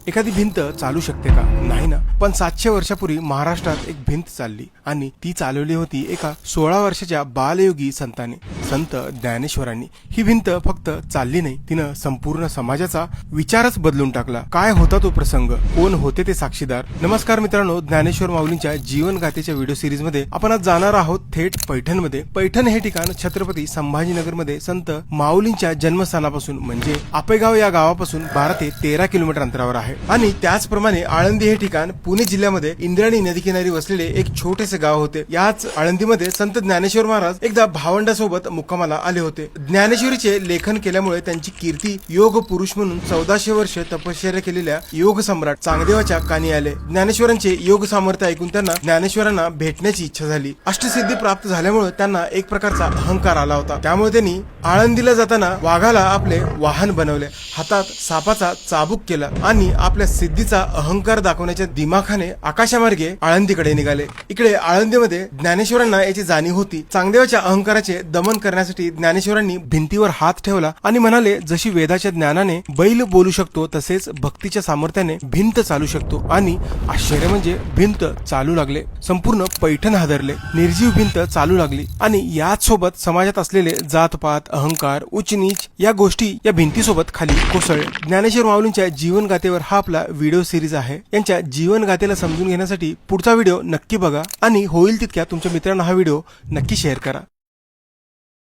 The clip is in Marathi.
एखादी भिंत चालू शकते का? नाही ना. पण 700 वर्षापूर्वी महाराष्ट्रात एक भिंत चालली आणि ती चालवली होती एका 16 वर्षाच्या बालयोगी संताने, संत ज्ञानेश्वरांनी. ही भिंत फक्त चालली नाही, तिनं संपूर्ण समाजाचा विचारच बदलून टाकला. काय होता तो प्रसंग? कोण होते ते साक्षीदार? नमस्कार मित्रांनो, ज्ञानेश्वर माऊलींच्या जीवनगाथेच्या व्हिडिओ सिरीज मध्ये आपण आज जाणार आहोत थेट पैठणमध्ये. पैठण हे ठिकाण छत्रपती संभाजीनगरमध्ये संत माऊलींच्या जन्मस्थानापासून म्हणजे आपेगाव या गावापासून 12 ते 13 किलोमीटर अंतरावर आहे. आणि त्याचप्रमाणे आळंदी हे ठिकाण पुणे जिल्ह्यामध्ये इंद्रायणी नदीकिनारी वसलेले एक छोटेसे गाव होते. याच आळंदीमध्ये संत ज्ञानेश्वर महाराज एकदा भावंडासोबत मुक्कामाला आले होते. ज्ञानेश्वरीचे लेखन केल्यामुळे त्यांची कीर्ती योग पुरुष म्हणून 1400 वर्ष तपश्चर्या केलेल्या योग सम्राट चांगदेवाच्या कानी आले. ज्ञानेश्वरांचे योग सामर्थ्य ऐकून त्यांना ज्ञानेश्वरांना भेटण्याची इच्छा झाली. अष्टसिद्धी प्राप्त झाल्यामुळे त्यांना एक प्रकारचा अहंकार आला होता. त्यामुळे त्यांनी आळंदीला जाताना वाघाला आपले वाहन बनवले, हातात सापाचा चाबूक केला आणि आपल्या सिद्धीचा अहंकार दाखवण्याच्या दिमाखाने आकाशामार्गे आळंदीकडे निघाले. इकडे आळंदीमध्ये ज्ञानेश्वरांना याची जाणीव होती. चांगदेवाच्या अहंकाराचे दमन करण्यासाठी ज्ञानेश्वरांनी भिंतीवर हात ठेवला आणि म्हणाले, जशी वेदाच्या ज्ञानाने बैल बोलू शकतो तसेच भक्तीच्या सामर्थ्याने भिंत चालू शकतो. आणि आश्चर्य म्हणजे भिंत चालू लागले. संपूर्ण पैठण हादरले. निर्जीव भिंत चालू लागली आणि याच सोबत समाजात असलेले जातपात, अहंकार, उच्च नीच या गोष्टी या भिंतीसोबत खाली कोसळले. ज्ञानेश्वर माऊलींच्या जीवनगाथेवर हा आपला व्हिडिओ सिरीज आहे. यांच्या जीवनगाथेला समजून घेण्यासाठी पुढचा व्हिडिओ नक्की बघा आणि होईल तितक्या तुमच्या मित्रांना हा व्हिडिओ नक्की शेअर करा.